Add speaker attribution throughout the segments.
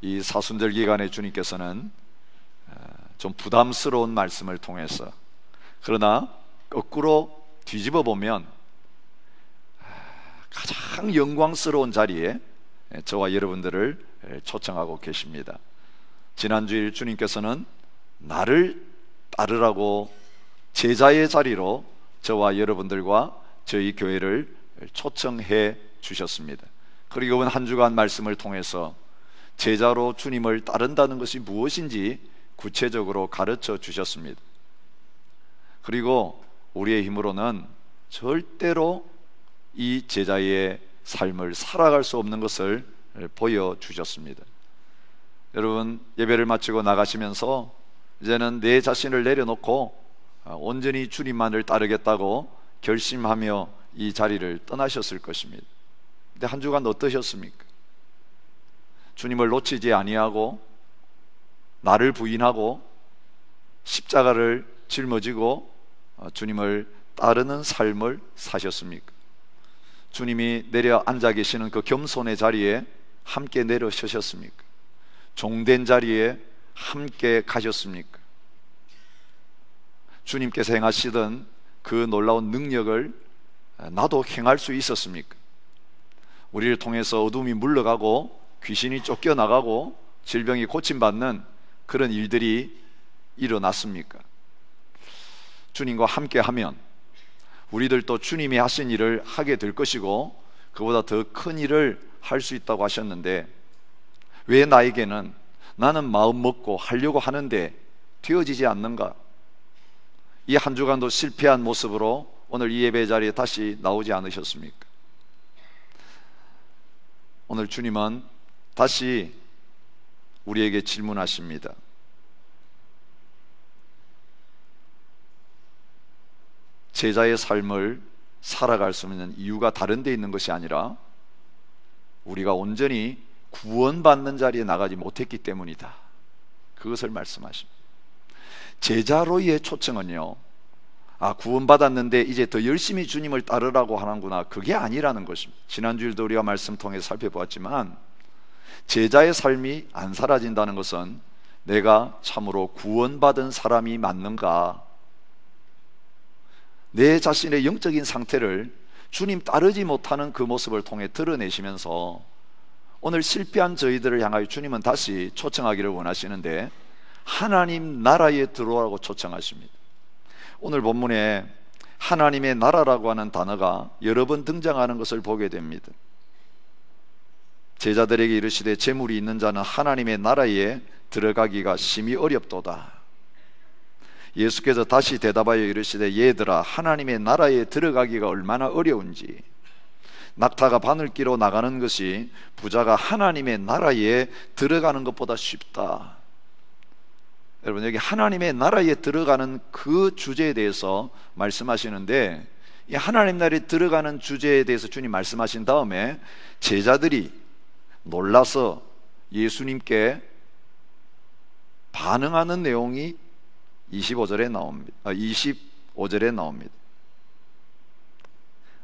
Speaker 1: 이 사순절 기간에 주님께서는 좀 부담스러운 말씀을 통해서, 그러나 거꾸로 뒤집어 보면 가장 영광스러운 자리에 저와 여러분들을 초청하고 계십니다. 지난주일 주님께서는 나를 따르라고 제자의 자리로 저와 여러분들과 저희 교회를 초청해 주셨습니다. 그리고 이번 한 주간 말씀을 통해서 제자로 주님을 따른다는 것이 무엇인지 구체적으로 가르쳐 주셨습니다. 그리고 우리의 힘으로는 절대로 이 제자의 삶을 살아갈 수 없는 것을 보여주셨습니다. 여러분, 예배를 마치고 나가시면서 이제는 내 자신을 내려놓고 온전히 주님만을 따르겠다고 결심하며 이 자리를 떠나셨을 것입니다. 근데 한 주간 어떠셨습니까? 주님을 놓치지 아니하고 나를 부인하고 십자가를 짊어지고 주님을 따르는 삶을 사셨습니까? 주님이 내려 앉아 계시는 그 겸손의 자리에 함께 내려서셨습니까? 종된 자리에 함께 가셨습니까? 주님께서 행하시던 그 놀라운 능력을 나도 행할 수 있었습니까? 우리를 통해서 어둠이 물러가고 귀신이 쫓겨나가고 질병이 고침받는 그런 일들이 일어났습니까? 주님과 함께 하면 우리들도 주님이 하신 일을 하게 될 것이고 그보다 더 큰 일을 할 수 있다고 하셨는데, 왜 나에게는 나는 마음 먹고 하려고 하는데 되어지지 않는가? 이 한 주간도 실패한 모습으로 오늘 이 예배 자리에 다시 나오지 않으셨습니까? 오늘 주님은 다시 우리에게 질문하십니다. 제자의 삶을 살아갈 수 있는 이유가 다른 데 있는 것이 아니라 우리가 온전히 구원받는 자리에 나가지 못했기 때문이다. 그것을 말씀하십니다. 제자로의 초청은요, 구원받았는데 이제 더 열심히 주님을 따르라고 하는구나, 그게 아니라는 것입니다. 지난주일도 우리가 말씀 통해 살펴보았지만 제자의 삶이 안 사라진다는 것은 내가 참으로 구원받은 사람이 맞는가, 내 자신의 영적인 상태를 주님 따르지 못하는 그 모습을 통해 드러내시면서 오늘 실패한 저희들을 향하여 주님은 다시 초청하기를 원하시는데 하나님 나라에 들어오라고 초청하십니다. 오늘 본문에 하나님의 나라라고 하는 단어가 여러 번 등장하는 것을 보게 됩니다. 제자들에게 이르시되 재물이 있는 자는 하나님의 나라에 들어가기가 심히 어렵도다. 예수께서 다시 대답하여 이르시되 얘들아, 하나님의 나라에 들어가기가 얼마나 어려운지, 낙타가 바늘 끼로 나가는 것이 부자가 하나님의 나라에 들어가는 것보다 쉽다. 여러분, 여기 하나님의 나라에 들어가는 그 주제에 대해서 말씀하시는데, 이 하나님 나라에 들어가는 주제에 대해서 주님 말씀하신 다음에 제자들이 놀라서 예수님께 반응하는 내용이 25절에 나옵니다. 25절에 나옵니다.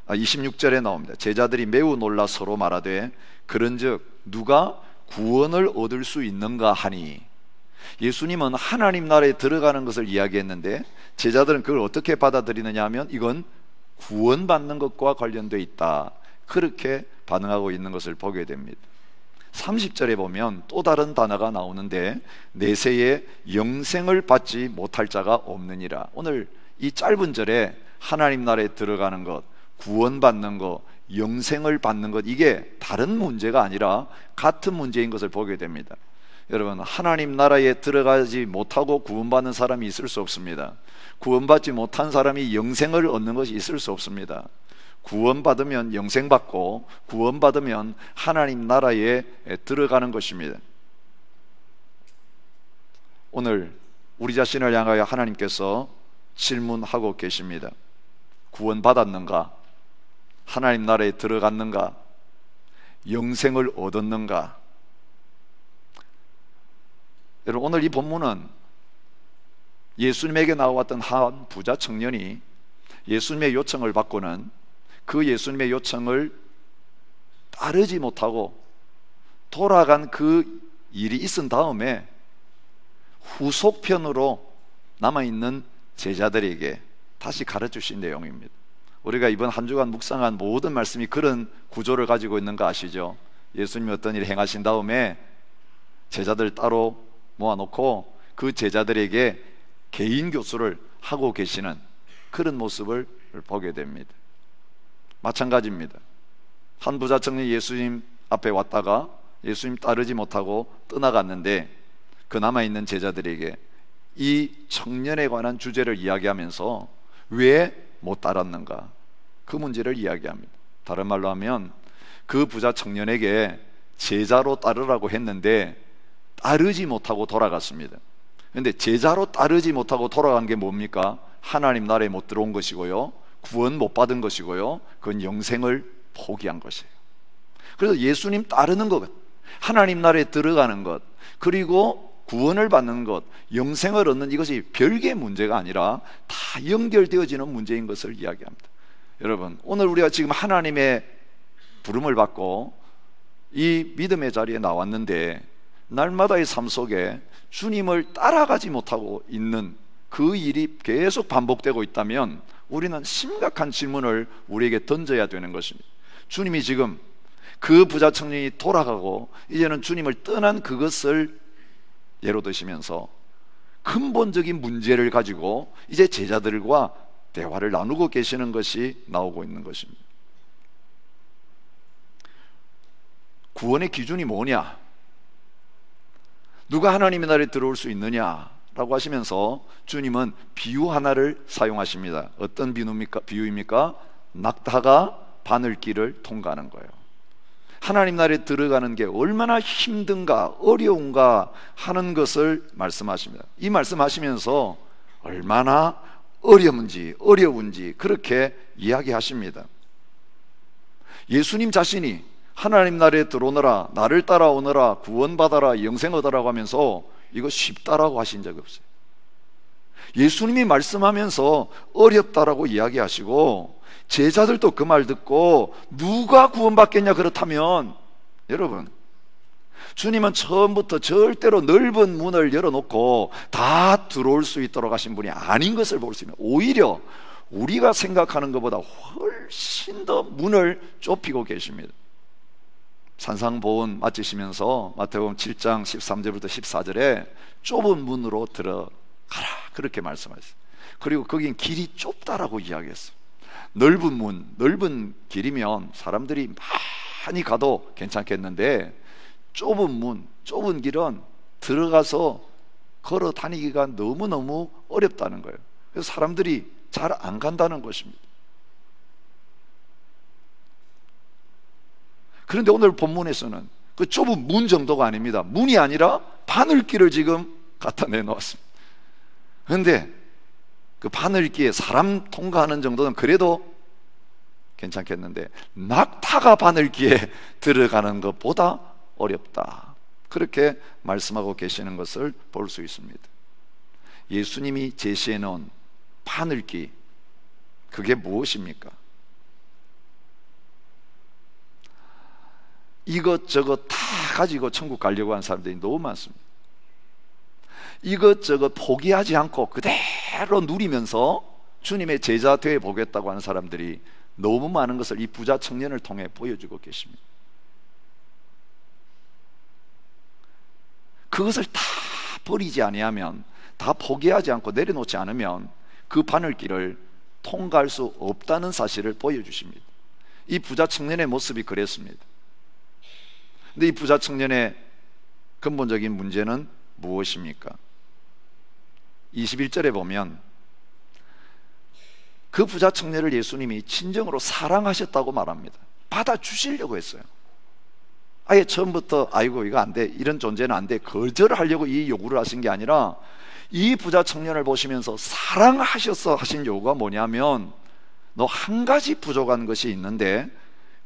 Speaker 1: 26절에 나옵니다. 제자들이 매우 놀라 서로 말하되 그런즉 누가 구원을 얻을 수 있는가 하니, 예수님은 하나님 나라에 들어가는 것을 이야기했는데 제자들은 그걸 어떻게 받아들이느냐 하면 이건 구원받는 것과 관련되어 있다, 그렇게 반응하고 있는 것을 보게 됩니다. 30절에 보면 또 다른 단어가 나오는데 내세에 영생을 받지 못할 자가 없느니라. 오늘 이 짧은 절에 하나님 나라에 들어가는 것, 구원받는 것, 영생을 받는 것, 이게 다른 문제가 아니라 같은 문제인 것을 보게 됩니다. 여러분, 하나님 나라에 들어가지 못하고 구원받는 사람이 있을 수 없습니다. 구원받지 못한 사람이 영생을 얻는 것이 있을 수 없습니다. 구원받으면 영생받고 구원받으면 하나님 나라에 들어가는 것입니다. 오늘 우리 자신을 향하여 하나님께서 질문하고 계십니다. 구원받았는가? 하나님 나라에 들어갔는가? 영생을 얻었는가? 여러분, 오늘 이 본문은 예수님에게 나왔던 한 부자 청년이 예수님의 요청을 받고는 그 예수님의 요청을 따르지 못하고 돌아간 그 일이 있은 다음에 후속편으로 남아있는 제자들에게 다시 가르치신 내용입니다. 우리가 이번 한 주간 묵상한 모든 말씀이 그런 구조를 가지고 있는 거 아시죠? 예수님이 어떤 일을 행하신 다음에 제자들 따로 모아놓고 그 제자들에게 개인 교수를 하고 계시는 그런 모습을 보게 됩니다. 마찬가지입니다. 한 부자 청년이 예수님 앞에 왔다가 예수님 따르지 못하고 떠나갔는데 그 남아있는 제자들에게 이 청년에 관한 주제를 이야기하면서 왜 못 따랐는가, 그 문제를 이야기합니다. 다른 말로 하면 그 부자 청년에게 제자로 따르라고 했는데 따르지 못하고 돌아갔습니다. 그런데 제자로 따르지 못하고 돌아간 게 뭡니까? 하나님 나라에 못 들어온 것이고요, 구원 못 받은 것이고요, 그건 영생을 포기한 것이에요. 그래서 예수님 따르는 것, 하나님 나라에 들어가는 것, 그리고 구원을 받는 것, 영생을 얻는 이것이 별개의 문제가 아니라 다 연결되어지는 문제인 것을 이야기합니다. 여러분, 오늘 우리가 지금 하나님의 부름을 받고 이 믿음의 자리에 나왔는데 날마다의 삶 속에 주님을 따라가지 못하고 있는 그 일이 계속 반복되고 있다면 우리는 심각한 질문을 우리에게 던져야 되는 것입니다. 주님이 지금 그 부자 청년이 돌아가고 이제는 주님을 떠난 그것을 예로 드시면서 근본적인 문제를 가지고 이제 제자들과 대화를 나누고 계시는 것이 나오고 있는 것입니다. 구원의 기준이 뭐냐? 누가 하나님의 나라에 들어올 수 있느냐라고 하시면서 주님은 비유 하나를 사용하십니다. 어떤 비유입니까? 낙타가 바늘길을 통과하는 거예요. 하나님 나라에 들어가는 게 얼마나 힘든가, 어려운가 하는 것을 말씀하십니다. 이 말씀하시면서 얼마나 어려운지 그렇게 이야기하십니다. 예수님 자신이 하나님 나라에 들어오너라, 나를 따라오너라, 구원받아라, 영생 얻으라고 하면서 이거 쉽다라고 하신 적이 없어요. 예수님이 말씀하면서 어렵다라고 이야기하시고 제자들도 그 말 듣고 누가 구원받겠냐 그렇다면, 여러분, 주님은 처음부터 절대로 넓은 문을 열어놓고 다 들어올 수 있도록 하신 분이 아닌 것을 볼 수 있습니다. 오히려 우리가 생각하는 것보다 훨씬 더 문을 좁히고 계십니다. 산상보훈 마치시면서 마태복음 7장 13절부터 14절에 좁은 문으로 들어가라 그렇게 말씀하셨어요. 그리고 거긴 길이 좁다라고 이야기했어요. 넓은 문, 넓은 길이면 사람들이 많이 가도 괜찮겠는데 좁은 문, 좁은 길은 들어가서 걸어 다니기가 너무너무 어렵다는 거예요. 그래서 사람들이 잘 안 간다는 것입니다. 그런데 오늘 본문에서는 그 좁은 문 정도가 아닙니다. 문이 아니라 바늘길을 지금 갖다 내놓았습니다. 그런데 그 바늘길에 사람 통과하는 정도는 그래도 괜찮겠는데 낙타가 바늘길에 들어가는 것보다 어렵다, 그렇게 말씀하고 계시는 것을 볼 수 있습니다. 예수님이 제시해 놓은 바늘길, 그게 무엇입니까? 이것저것 다 가지고 천국 가려고 하는 사람들이 너무 많습니다. 이것저것 포기하지 않고 그대로 누리면서 주님의 제자 되어 보겠다고 하는 사람들이 너무 많은 것을 이 부자 청년을 통해 보여주고 계십니다. 그것을 다 버리지 아니하면, 다 포기하지 않고 내려놓지 않으면 그 바늘길을 통과할 수 없다는 사실을 보여주십니다. 이 부자 청년의 모습이 그랬습니다. 근데 이 부자 청년의 근본적인 문제는 무엇입니까? 21절에 보면 그 부자 청년을 예수님이 진정으로 사랑하셨다고 말합니다. 받아주시려고 했어요. 아예 처음부터 아이고 이거 안 돼, 이런 존재는 안 돼, 거절하려고 이 요구를 하신 게 아니라 이 부자 청년을 보시면서 사랑하셔서 하신 요구가 뭐냐면, 너 한 가지 부족한 것이 있는데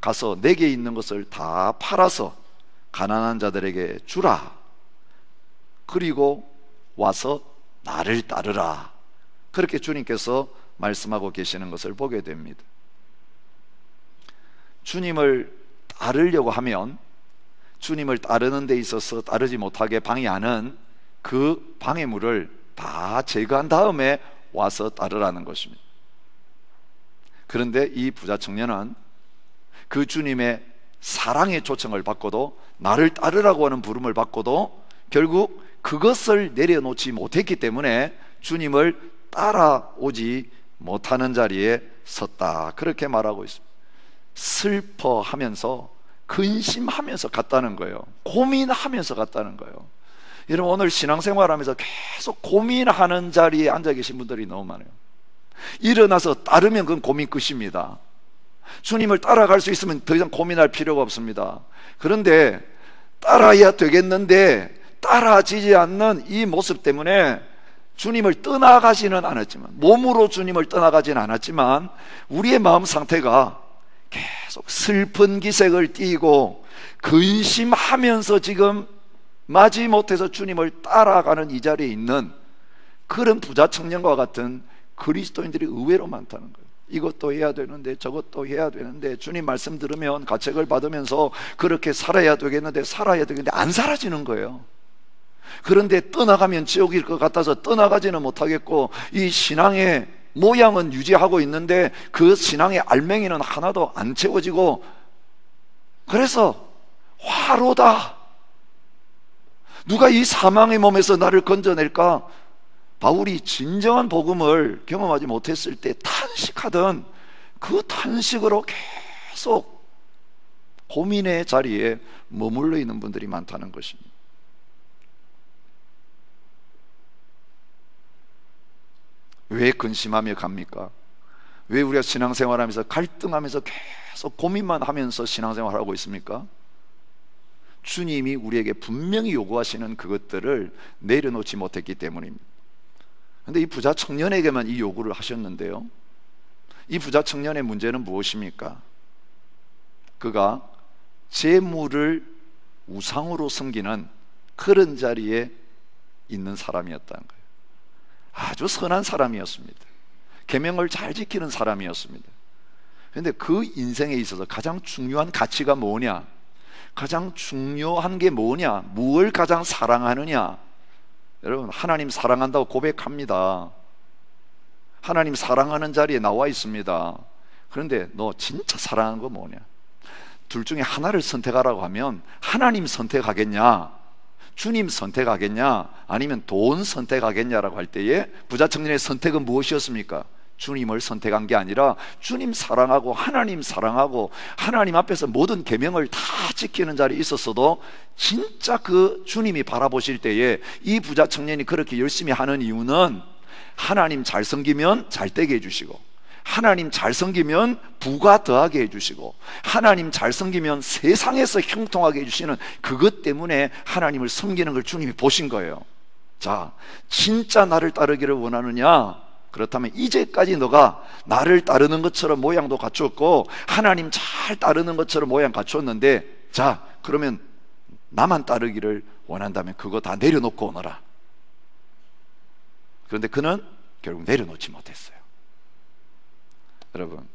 Speaker 1: 가서 내게 있는 것을 다 팔아서 가난한 자들에게 주라, 그리고 와서 나를 따르라, 그렇게 주님께서 말씀하고 계시는 것을 보게 됩니다. 주님을 따르려고 하면 주님을 따르는 데 있어서 따르지 못하게 방해하는 그 방해물을 다 제거한 다음에 와서 따르라는 것입니다. 그런데 이 부자 청년은 그 주님의 사랑의 초청을 받고도, 나를 따르라고 하는 부름을 받고도 결국 그것을 내려놓지 못했기 때문에 주님을 따라오지 못하는 자리에 섰다, 그렇게 말하고 있습니다. 슬퍼하면서, 근심하면서 갔다는 거예요. 고민하면서 갔다는 거예요. 여러분, 오늘 신앙생활하면서 계속 고민하는 자리에 앉아 계신 분들이 너무 많아요. 일어나서 따르면 그건 고민 끝입니다. 주님을 따라갈 수 있으면 더 이상 고민할 필요가 없습니다. 그런데 따라야 되겠는데 따라지지 않는 이 모습 때문에 주님을 떠나가지는 않았지만, 몸으로 주님을 떠나가지는 않았지만 우리의 마음 상태가 계속 슬픈 기색을 띠고 근심하면서 지금 마지못해서 주님을 따라가는 이 자리에 있는 그런 부자 청년과 같은 그리스도인들이 의외로 많다는 거예요. 이것도 해야 되는데 저것도 해야 되는데, 주님 말씀 들으면 가책을 받으면서 그렇게 살아야 되겠는데 안 사라지는 거예요. 그런데 떠나가면 지옥일 것 같아서 떠나가지는 못하겠고, 이 신앙의 모양은 유지하고 있는데 그 신앙의 알맹이는 하나도 안 채워지고, 그래서 화로다, 누가 이 사망의 몸에서 나를 건져낼까? 바울이 진정한 복음을 경험하지 못했을 때 탄식하던 그 탄식으로 계속 고민의 자리에 머물러 있는 분들이 많다는 것입니다. 왜 근심하며 갑니까? 왜 우리가 신앙생활하면서 갈등하면서 계속 고민만 하면서 신앙생활하고 있습니까? 주님이 우리에게 분명히 요구하시는 그것들을 내려놓지 못했기 때문입니다. 그런데 이 부자 청년에게만 이 요구를 하셨는데요, 이 부자 청년의 문제는 무엇입니까? 그가 재물을 우상으로 섬기는 그런 자리에 있는 사람이었다는 거예요. 아주 선한 사람이었습니다. 계명을 잘 지키는 사람이었습니다. 그런데 그 인생에 있어서 가장 중요한 가치가 뭐냐? 가장 중요한 게 뭐냐? 무엇을 가장 사랑하느냐? 여러분, 하나님 사랑한다고 고백합니다. 하나님 사랑하는 자리에 나와 있습니다. 그런데 너 진짜 사랑하는 거 뭐냐? 둘 중에 하나를 선택하라고 하면 하나님 선택하겠냐? 주님 선택하겠냐? 아니면 돈 선택하겠냐라고 할 때에 부자 청년의 선택은 무엇이었습니까? 주님을 선택한 게 아니라 주님 사랑하고 하나님 사랑하고 하나님 앞에서 모든 계명을 다 지키는 자리에 있었어도 진짜 그 주님이 바라보실 때에 이 부자 청년이 그렇게 열심히 하는 이유는 하나님 잘 섬기면 잘 되게 해주시고, 하나님 잘 섬기면 부가 더하게 해주시고, 하나님 잘 섬기면 세상에서 형통하게 해주시는 그것 때문에 하나님을 섬기는 걸 주님이 보신 거예요. 자, 진짜 나를 따르기를 원하느냐? 그렇다면 이제까지 너가 나를 따르는 것처럼 모양도 갖추었고 하나님 잘 따르는 것처럼 모양 갖추었는데, 자, 그러면 나만 따르기를 원한다면 그거 다 내려놓고 오너라. 그런데 그는 결국 내려놓지 못했어요. 여러분,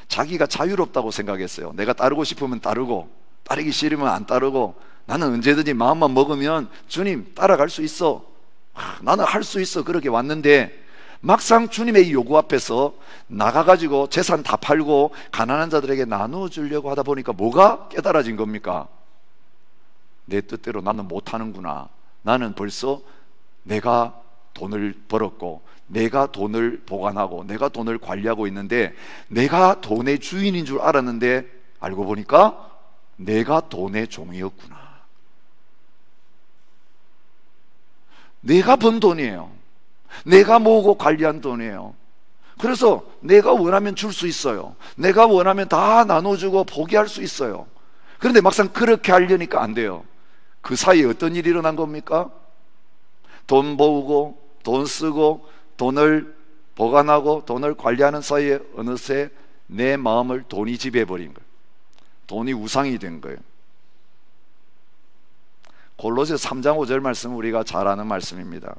Speaker 1: 자기가 자유롭다고 생각했어요. 내가 따르고 싶으면 따르고 따르기 싫으면 안 따르고, 나는 언제든지 마음만 먹으면 주님 따라갈 수 있어, 나는 할 수 있어, 그렇게 왔는데 막상 주님의 이 요구 앞에서 나가가지고 재산 다 팔고 가난한 자들에게 나눠주려고 하다 보니까 뭐가 깨달아진 겁니까? 내 뜻대로 나는 못하는구나. 나는 벌써 내가 돈을 벌었고 내가 돈을 보관하고 내가 돈을 관리하고 있는데, 내가 돈의 주인인 줄 알았는데 알고 보니까 내가 돈의 종이었구나. 내가 번 돈이에요. 내가 모으고 관리한 돈이에요. 그래서 내가 원하면 줄 수 있어요. 내가 원하면 다 나눠주고 포기할 수 있어요. 그런데 막상 그렇게 하려니까 안 돼요. 그 사이에 어떤 일이 일어난 겁니까? 돈 모으고 돈 쓰고 돈을 보관하고 돈을 관리하는 사이에 어느새 내 마음을 돈이 지배해버린 거예요. 돈이 우상이 된 거예요. 골로새 3장 5절 말씀 우리가 잘 아는 말씀입니다.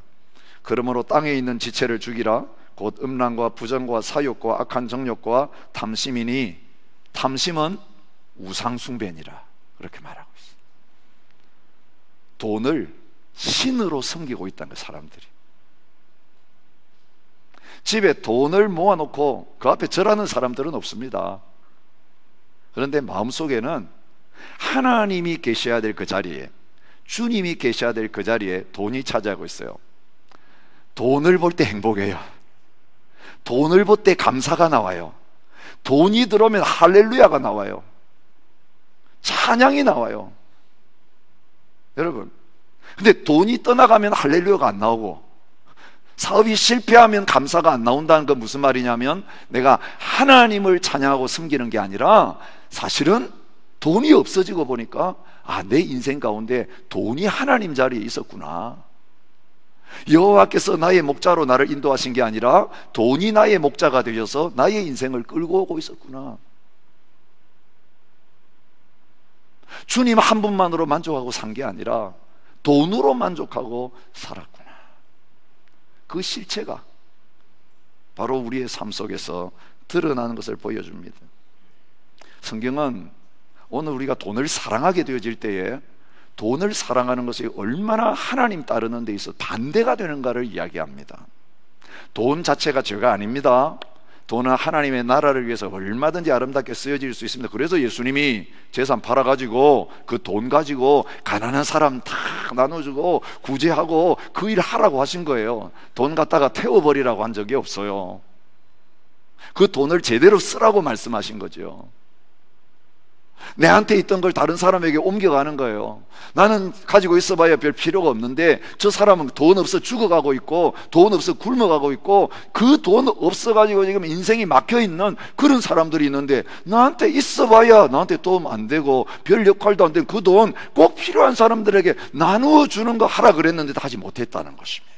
Speaker 1: 그러므로 땅에 있는 지체를 죽이라. 곧 음란과 부정과 사욕과 악한 정욕과 탐심이니 탐심은 우상 숭배니라. 그렇게 말하고 있어요. 돈을 신으로 섬기고 있다는 거예요. 사람들이 집에 돈을 모아놓고 그 앞에 절하는 사람들은 없습니다. 그런데 마음속에는 하나님이 계셔야 될 그 자리에, 주님이 계셔야 될 그 자리에 돈이 차지하고 있어요. 돈을 볼 때 행복해요. 돈을 볼 때 감사가 나와요. 돈이 들어오면 할렐루야가 나와요. 찬양이 나와요. 여러분, 근데 돈이 떠나가면 할렐루야가 안 나오고, 사업이 실패하면 감사가 안 나온다는 건 무슨 말이냐면, 내가 하나님을 찬양하고 섬기는 게 아니라 사실은 돈이 없어지고 보니까 내 인생 가운데 돈이 하나님 자리에 있었구나. 여호와께서 나의 목자로 나를 인도하신 게 아니라 돈이 나의 목자가 되셔서 나의 인생을 끌고 오고 있었구나. 주님 한 분만으로 만족하고 산 게 아니라 돈으로 만족하고 살았구나. 그 실체가 바로 우리의 삶 속에서 드러나는 것을 보여줍니다. 성경은 오늘 우리가 돈을 사랑하게 되어질 때에 돈을 사랑하는 것이 얼마나 하나님 따르는 데 있어 반대가 되는가를 이야기합니다. 돈 자체가 죄가 아닙니다. 돈은 하나님의 나라를 위해서 얼마든지 아름답게 쓰여질 수 있습니다. 그래서 예수님이 재산 팔아가지고 그 돈 가지고 가난한 사람 다 나눠주고 구제하고 그 일을 하라고 하신 거예요. 돈 갖다가 태워버리라고 한 적이 없어요. 그 돈을 제대로 쓰라고 말씀하신 거죠. 내한테 있던 걸 다른 사람에게 옮겨가는 거예요. 나는 가지고 있어봐야 별 필요가 없는데 저 사람은 돈 없어 죽어가고 있고 돈 없어 굶어가고 있고 그 돈 없어가지고 지금 인생이 막혀있는 그런 사람들이 있는데 나한테 있어봐야 나한테 도움 안 되고 별 역할도 안 되고 그 돈 꼭 필요한 사람들에게 나누어 주는 거 하라 그랬는데도 하지 못했다는 것입니다.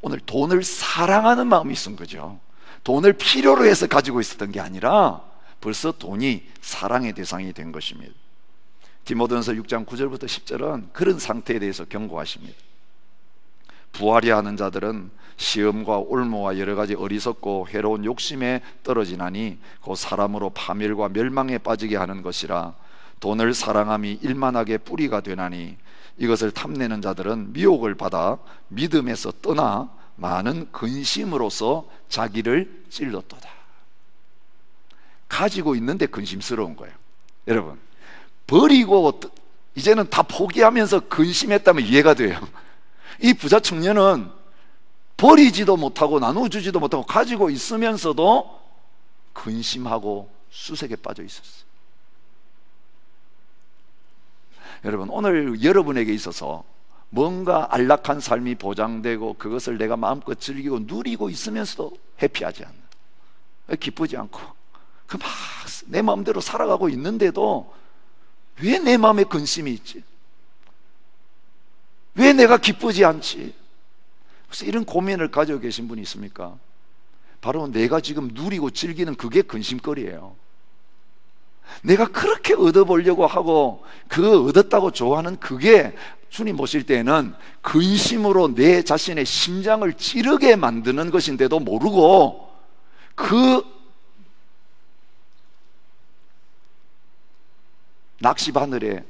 Speaker 1: 오늘 돈을 사랑하는 마음이 있은 거죠. 돈을 필요로 해서 가지고 있었던 게 아니라 벌써 돈이 사랑의 대상이 된 것입니다. 디모데전서 6장 9절부터 10절은 그런 상태에 대해서 경고하십니다. 부하려 하는 자들은 시험과 올무와 여러 가지 어리석고 해로운 욕심에 떨어지나니 곧 사람으로 파멸과 멸망에 빠지게 하는 것이라. 돈을 사랑함이 일만하게 뿌리가 되나니 이것을 탐내는 자들은 미혹을 받아 믿음에서 떠나 많은 근심으로서 자기를 찔렀도다. 가지고 있는데 근심스러운 거예요. 여러분, 버리고 이제는 다 포기하면서 근심했다면 이해가 돼요. 이 부자 청년은 버리지도 못하고 나눠주지도 못하고 가지고 있으면서도 근심하고 수색에 빠져 있었어요. 여러분, 오늘 여러분에게 있어서 뭔가 안락한 삶이 보장되고 그것을 내가 마음껏 즐기고 누리고 있으면서도 해피하지 않는, 기쁘지 않고 그 막 내 마음대로 살아가고 있는데도 왜 내 마음에 근심이 있지? 왜 내가 기쁘지 않지? 혹시 이런 고민을 가지고 계신 분이 있습니까? 바로 내가 지금 누리고 즐기는 그게 근심거리예요. 내가 그렇게 얻어보려고 하고 그 얻었다고 좋아하는 그게 주님 보실 때는 근심으로 내 자신의 심장을 찌르게 만드는 것인데도 모르고 그 낚시바늘에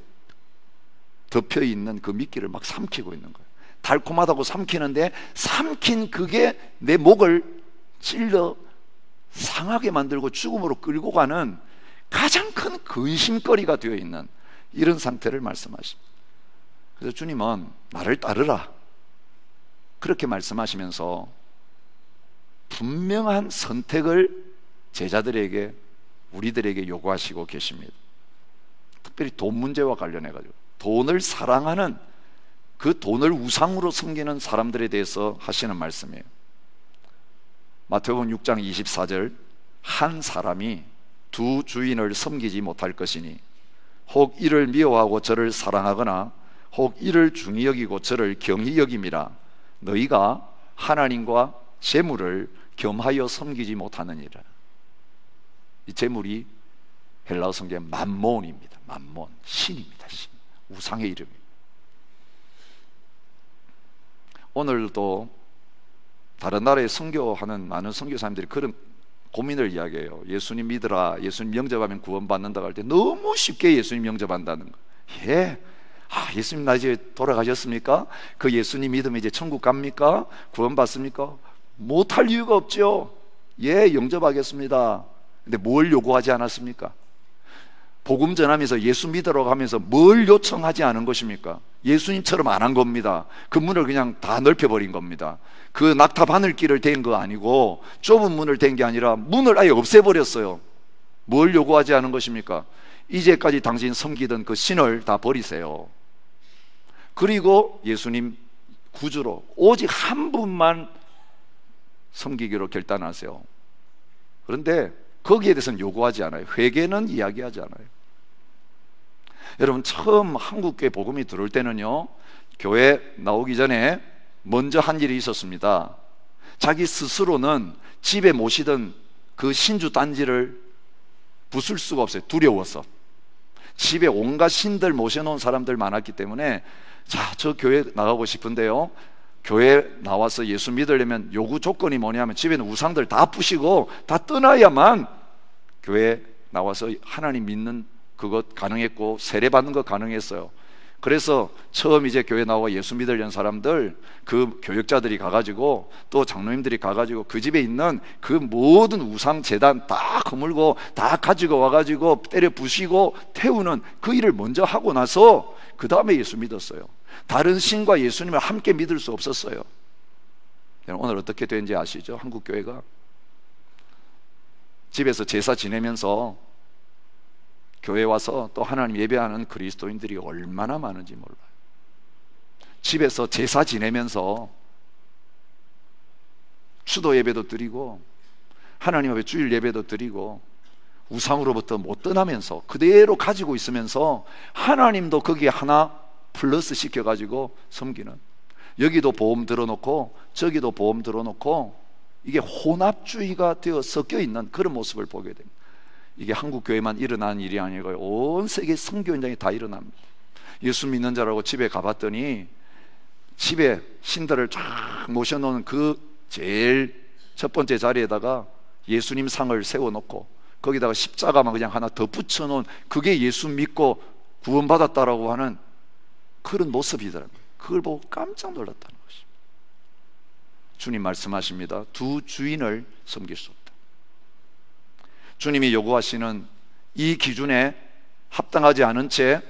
Speaker 1: 덮여있는 그 미끼를 막 삼키고 있는 거예요. 달콤하다고 삼키는데 삼킨 그게 내 목을 찔러 상하게 만들고 죽음으로 끌고 가는 가장 큰 근심거리가 되어 있는 이런 상태를 말씀하십니다. 그래서 주님은 나를 따르라 그렇게 말씀하시면서 분명한 선택을 제자들에게, 우리들에게 요구하시고 계십니다. 특별히 돈 문제와 관련해 가지고 돈을 사랑하는, 그 돈을 우상으로 섬기는 사람들에 대해서 하시는 말씀이에요. 마태복음 6장 24절, 한 사람이 두 주인을 섬기지 못할 것이니 혹 이를 미워하고 저를 사랑하거나 혹 이를 중히 여기고 저를 경히 여김이라. 너희가 하나님과 재물을 겸하여 섬기지 못하느니라. 이 재물이 헬라어 성경에 맘몬입니다. 맘몬, 신입니다. 신, 우상의 이름입니다. 오늘도 다른 나라에 선교하는 많은 선교사님들이 그런 고민을 이야기해요. 예수님 믿으라, 예수님 영접하면 구원받는다고 할 때 너무 쉽게 예수님 영접한다는 거. 예, 예수님 나 이제 돌아가셨습니까? 그 예수님 믿으면 이제 천국 갑니까? 구원받습니까? 못할 이유가 없죠. 예, 영접하겠습니다. 근데 뭘 요구하지 않았습니까? 복음 전하면서 예수 믿으라고 하면서 뭘 요청하지 않은 것입니까? 예수님처럼 안 한 겁니다. 그 문을 그냥 다 넓혀버린 겁니다. 그 낙타 바늘길을 댄 거 아니고 좁은 문을 댄 게 아니라 문을 아예 없애버렸어요. 뭘 요구하지 않은 것입니까? 이제까지 당신 섬기던 그 신을 다 버리세요. 그리고 예수님 구주로 오직 한 분만 섬기기로 결단하세요. 그런데 거기에 대해서는 요구하지 않아요. 회개는 이야기하지 않아요. 여러분, 처음 한국교회 복음이 들어올 때는요, 교회 나오기 전에 먼저 한 일이 있었습니다. 자기 스스로는 집에 모시던 그 신주 단지를 부술 수가 없어요. 두려워서. 집에 온갖 신들 모셔놓은 사람들 많았기 때문에, 자, 저 교회 나가고 싶은데요, 교회 나와서 예수 믿으려면 요구 조건이 뭐냐면 집에는 우상들 다 부시고 다 떠나야만 교회 나와서 하나님 믿는 그것 가능했고 세례받는 것 가능했어요. 그래서 처음 이제 교회 나와 예수 믿으려는 사람들, 그 교역자들이 가가지고 또 장로님들이 가가지고 그 집에 있는 그 모든 우상 제단 다 거물고 다 가지고 와가지고 때려 부시고 태우는 그 일을 먼저 하고 나서 그 다음에 예수 믿었어요. 다른 신과 예수님을 함께 믿을 수 없었어요. 오늘 어떻게 되는지 아시죠? 한국교회가 집에서 제사 지내면서 교회 와서 또 하나님 예배하는 그리스도인들이 얼마나 많은지 몰라요. 집에서 제사 지내면서 추도 예배도 드리고 하나님 앞에 주일 예배도 드리고 우상으로부터 못 떠나면서 그대로 가지고 있으면서 하나님도 거기에 하나 플러스 시켜가지고 섬기는, 여기도 보험 들어놓고 저기도 보험 들어놓고 이게 혼합주의가 되어 섞여 있는 그런 모습을 보게 됩니다. 이게 한국교회만 일어나는 일이 아니고요, 온 세계 선교 현장에 다 일어납니다. 예수 믿는 자라고 집에 가봤더니 집에 신들을 쫙 모셔놓은 그 제일 첫 번째 자리에다가 예수님 상을 세워놓고 거기다가 십자가만 그냥 하나 더 붙여놓은, 그게 예수 믿고 구원받았다라고 하는 그런 모습이더라고요. 그걸 보고 깜짝 놀랐다는 것입니다. 주님 말씀하십니다. 두 주인을 섬길 수 없다. 주님이 요구하시는 이 기준에 합당하지 않은 채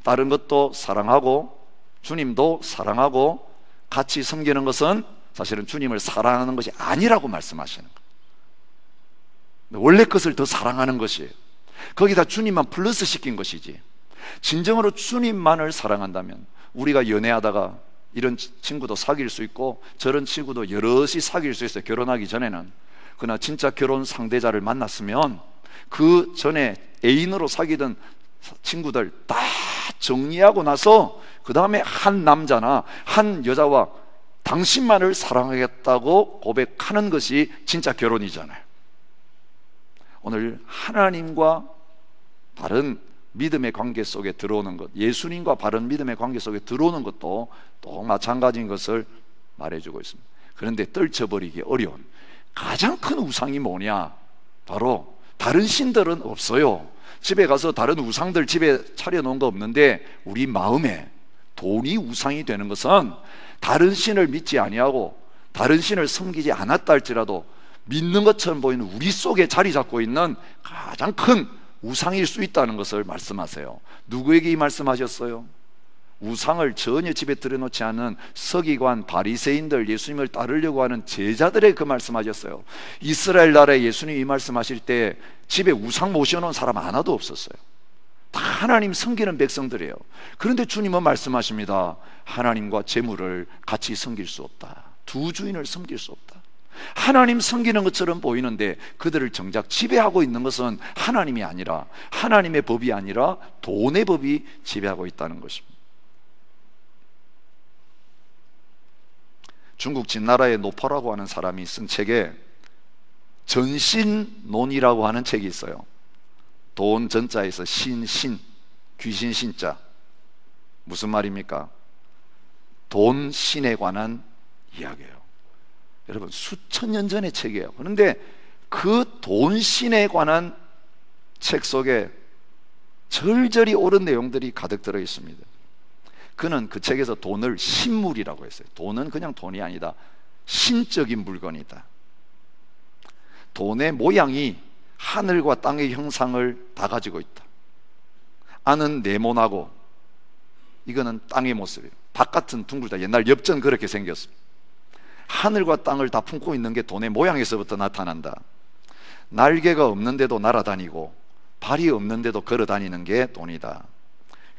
Speaker 1: 다른 것도 사랑하고 주님도 사랑하고 같이 섬기는 것은 사실은 주님을 사랑하는 것이 아니라고 말씀하시는 거예요. 원래 것을 더 사랑하는 것이에요. 거기다 주님만 플러스 시킨 것이지. 진정으로 주님만을 사랑한다면 우리가 연애하다가 이런 친구도 사귈 수 있고 저런 친구도 여럿이 사귈 수 있어요, 결혼하기 전에는. 그러나 진짜 결혼 상대자를 만났으면 그 전에 애인으로 사귀던 친구들 다 정리하고 나서 그 다음에 한 남자나 한 여자와 당신만을 사랑하겠다고 고백하는 것이 진짜 결혼이잖아요. 오늘 하나님과 바른 믿음의 관계 속에 들어오는 것, 예수님과 바른 믿음의 관계 속에 들어오는 것도 또 마찬가지인 것을 말해주고 있습니다. 그런데 떨쳐버리기 어려운 가장 큰 우상이 뭐냐? 바로 다른 신들은 없어요. 집에 가서 다른 우상들 집에 차려놓은 거 없는데 우리 마음에 돈이 우상이 되는 것은 다른 신을 믿지 아니하고 다른 신을 섬기지 않았다 할지라도 믿는 것처럼 보이는 우리 속에 자리 잡고 있는 가장 큰 우상일 수 있다는 것을 말씀하세요. 누구에게 이 말씀하셨어요? 우상을 전혀 집에 들여놓지 않은 서기관 바리새인들, 예수님을 따르려고 하는 제자들에게 그 말씀하셨어요. 이스라엘 나라에 예수님이 이 말씀하실 때 집에 우상 모셔놓은 사람 하나도 없었어요. 다 하나님 섬기는 백성들이에요. 그런데 주님은 말씀하십니다. 하나님과 재물을 같이 섬길 수 없다. 두 주인을 섬길 수 없다. 하나님 섬기는 것처럼 보이는데 그들을 정작 지배하고 있는 것은 하나님이 아니라, 하나님의 법이 아니라 돈의 법이 지배하고 있다는 것입니다. 중국 진나라의 노퍼라고 하는 사람이 쓴 책에 전신론이라고 하는 책이 있어요. 돈 전자에서 신, 귀신 신자. 무슨 말입니까? 돈 신에 관한 이야기예요. 여러분, 수천 년 전의 책이에요. 그런데 그 돈신에 관한 책 속에 절절히 옳은 내용들이 가득 들어 있습니다. 그는 그 책에서 돈을 신물이라고 했어요. 돈은 그냥 돈이 아니다. 신적인 물건이다. 돈의 모양이 하늘과 땅의 형상을 다 가지고 있다. 안은 네모나고 이거는 땅의 모습이에요. 바깥은 둥글다. 옛날 엽전 그렇게 생겼습니다. 하늘과 땅을 다 품고 있는 게 돈의 모양에서부터 나타난다. 날개가 없는데도 날아다니고 발이 없는데도 걸어다니는 게 돈이다.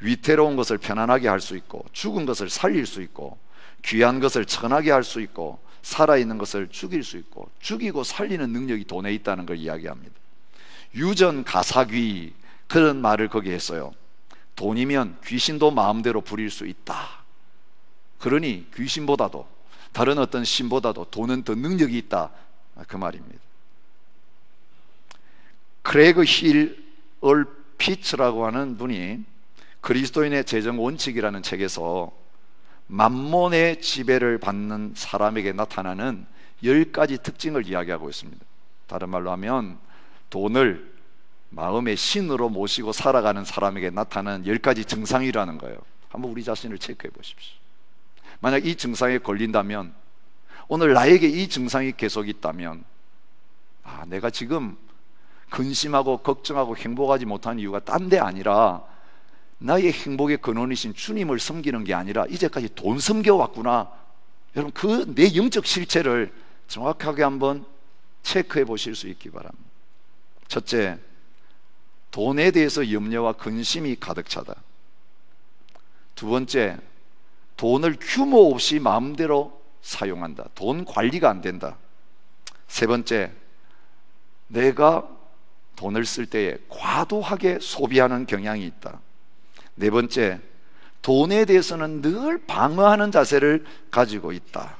Speaker 1: 위태로운 것을 편안하게 할 수 있고 죽은 것을 살릴 수 있고 귀한 것을 천하게 할 수 있고 살아있는 것을 죽일 수 있고 죽이고 살리는 능력이 돈에 있다는 걸 이야기합니다. 유전가사귀 그런 말을 거기에 했어요. 돈이면 귀신도 마음대로 부릴 수 있다. 그러니 귀신보다도 다른 어떤 신보다도 돈은 더 능력이 있다, 그 말입니다. 크레그 힐 얼피츠라고 하는 분이 그리스도인의 재정 원칙이라는 책에서 만몬의 지배를 받는 사람에게 나타나는 10가지 특징을 이야기하고 있습니다. 다른 말로 하면 돈을 마음의 신으로 모시고 살아가는 사람에게 나타나는 10가지 증상이라는 거예요. 한번 우리 자신을 체크해 보십시오. 만약 이 증상에 걸린다면, 오늘 나에게 이 증상이 계속 있다면, 내가 지금 근심하고 걱정하고 행복하지 못한 이유가 딴 데 아니라 나의 행복의 근원이신 주님을 섬기는 게 아니라 이제까지 돈 섬겨왔구나. 여러분, 그 내 영적 실체를 정확하게 한번 체크해 보실 수 있기 바랍니다. 첫째, 돈에 대해서 염려와 근심이 가득 차다. 두 번째, 돈을 규모 없이 마음대로 사용한다. 돈 관리가 안 된다. 세 번째, 내가 돈을 쓸 때에 과도하게 소비하는 경향이 있다. 네 번째, 돈에 대해서는 늘 방어하는 자세를 가지고 있다.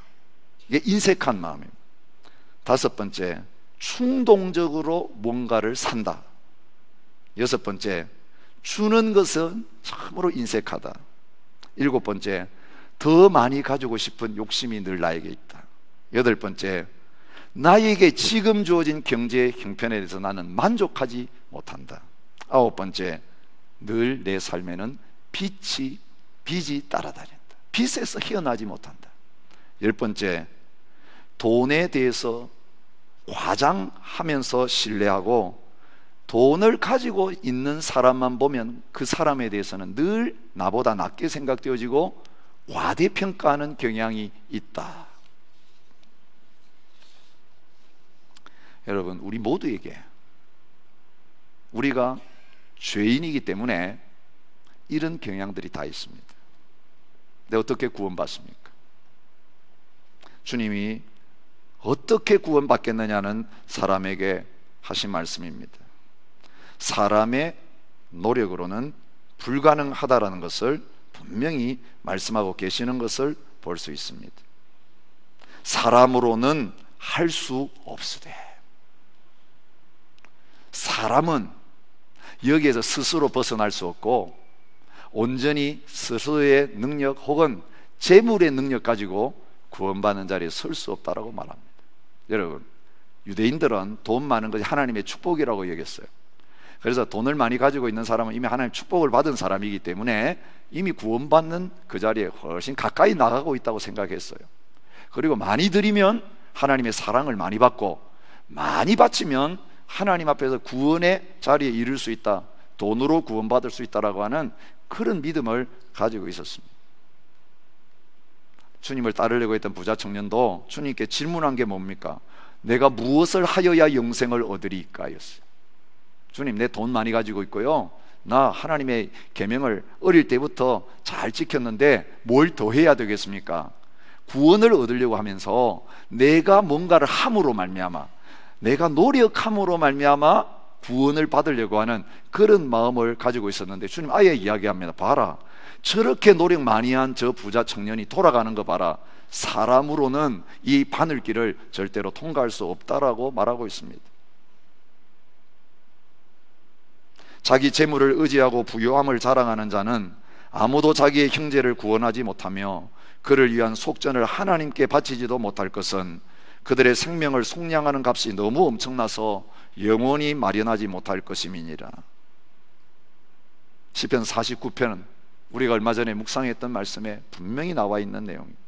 Speaker 1: 이게 인색한 마음입니다. 다섯 번째, 충동적으로 뭔가를 산다. 여섯 번째, 주는 것은 참으로 인색하다. 일곱 번째, 더 많이 가지고 싶은 욕심이 늘 나에게 있다. 여덟 번째, 나에게 지금 주어진 경제의 형편에 대해서 나는 만족하지 못한다. 아홉 번째, 늘 내 삶에는 빚이 따라다닌다. 빚에서 헤어나지 못한다. 열 번째, 돈에 대해서 과장하면서 신뢰하고 돈을 가지고 있는 사람만 보면 그 사람에 대해서는 늘 나보다 낮게 생각되어지고 과대평가하는 경향이 있다. 여러분, 우리 모두에게, 우리가 죄인이기 때문에 이런 경향들이 다 있습니다. 근데 어떻게 구원받습니까? 주님이 어떻게 구원받겠느냐는 사람에게 하신 말씀입니다. 사람의 노력으로는 불가능하다라는 것을 분명히 말씀하고 계시는 것을 볼 수 있습니다. 사람으로는 할 수 없으되, 사람은 여기에서 스스로 벗어날 수 없고 온전히 스스로의 능력 혹은 재물의 능력 가지고 구원받는 자리에 설 수 없다라고 말합니다. 여러분, 유대인들은 돈 많은 것이 하나님의 축복이라고 여겼어요. 그래서 돈을 많이 가지고 있는 사람은 이미 하나님의 축복을 받은 사람이기 때문에 이미 구원받는 그 자리에 훨씬 가까이 나가고 있다고 생각했어요. 그리고 많이 드리면 하나님의 사랑을 많이 받고, 많이 바치면 하나님 앞에서 구원의 자리에 이를 수 있다, 돈으로 구원받을 수 있다라고 하는 그런 믿음을 가지고 있었습니다. 주님을 따르려고 했던 부자 청년도 주님께 질문한 게 뭡니까? 내가 무엇을 하여야 영생을 얻으리까? 였어요. 주님, 내 돈 많이 가지고 있고요, 나 하나님의 계명을 어릴 때부터 잘 지켰는데 뭘 더 해야 되겠습니까? 구원을 얻으려고 하면서 내가 뭔가를 함으로 말미암아, 내가 노력함으로 말미암아 구원을 받으려고 하는 그런 마음을 가지고 있었는데 주님 아예 이야기합니다. 봐라, 저렇게 노력 많이 한 저 부자 청년이 돌아가는 거 봐라. 사람으로는 이 바늘길을 절대로 통과할 수 없다라고 말하고 있습니다. 자기 재물을 의지하고 부유함을 자랑하는 자는 아무도 자기의 형제를 구원하지 못하며 그를 위한 속전을 하나님께 바치지도 못할 것은 그들의 생명을 속량하는 값이 너무 엄청나서 영원히 마련하지 못할 것임이니라. 시편 49편은 우리가 얼마 전에 묵상했던 말씀에 분명히 나와 있는 내용입니다.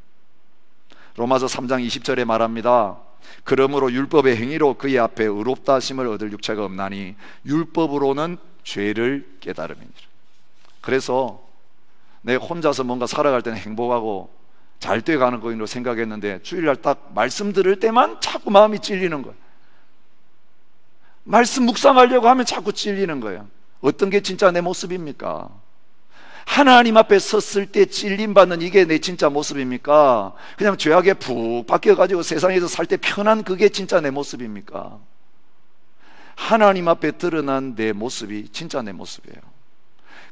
Speaker 1: 로마서 3장 20절에 말합니다. 그러므로 율법의 행위로 그의 앞에 의롭다 하심을 얻을 육체가 없나니 율법으로는 죄를 깨달음이니라. 그래서 내 혼자서 뭔가 살아갈 때는 행복하고 잘 돼가는 거로 생각했는데 주일날 딱 말씀 들을 때만 자꾸 마음이 찔리는 거예요. 말씀 묵상하려고 하면 자꾸 찔리는 거예요. 어떤 게 진짜 내 모습입니까? 하나님 앞에 섰을 때 찔림받는 이게 내 진짜 모습입니까? 그냥 죄악에 푹 박혀가지고 세상에서 살 때 편한 그게 진짜 내 모습입니까? 하나님 앞에 드러난 내 모습이 진짜 내 모습이에요.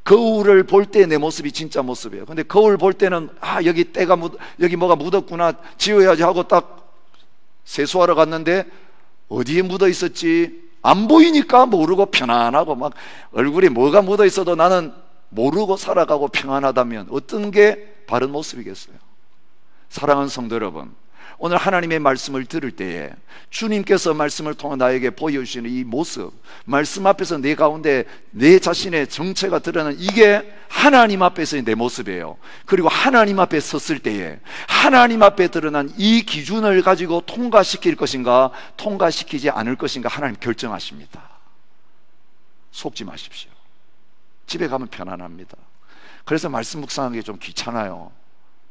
Speaker 1: 거울을 볼 때 내 모습이 진짜 모습이에요. 근데 거울 볼 때는 여기 때가 여기 뭐가 묻었구나 지워야지 하고 딱 세수하러 갔는데 어디에 묻어 있었지? 안 보이니까 모르고 편안하고 막 얼굴에 뭐가 묻어 있어도 나는 모르고 살아가고 평안하다면 어떤 게 바른 모습이겠어요? 사랑하는 성도 여러분, 오늘 하나님의 말씀을 들을 때에 주님께서 말씀을 통해 나에게 보여주시는 이 모습, 말씀 앞에서 내 가운데 내 자신의 정체가 드러나는 이게 하나님 앞에서의 내 모습이에요. 그리고 하나님 앞에 섰을 때에 하나님 앞에 드러난 이 기준을 가지고 통과시킬 것인가 통과시키지 않을 것인가 하나님 결정하십니다. 속지 마십시오. 집에 가면 편안합니다. 그래서 말씀 묵상하기 좀 귀찮아요.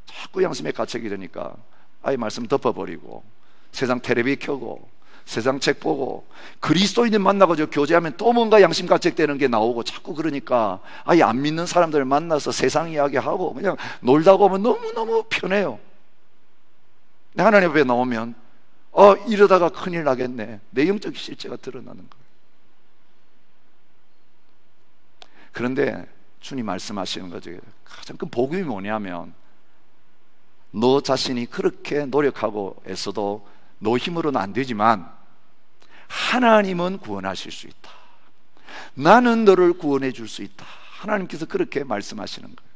Speaker 1: 자꾸 양심에 갇히게 되니까 아예 말씀 덮어버리고 세상 텔레비 켜고 세상 책 보고 그리스도인들 만나고 교제하면 또 뭔가 양심 가책되는 게 나오고 자꾸 그러니까 아예 안 믿는 사람들 만나서 세상 이야기하고 그냥 놀다 보면 너무너무 편해요. 하나님 앞에 나오면 이러다가 큰일 나겠네. 내 영적 실체가 드러나는 거예요. 그런데 주님 말씀하시는 거죠. 가장 큰 복음이 뭐냐면 너 자신이 그렇게 노력하고 애써도 너 힘으로는 안 되지만 하나님은 구원하실 수 있다. 나는 너를 구원해 줄 수 있다. 하나님께서 그렇게 말씀하시는 거예요.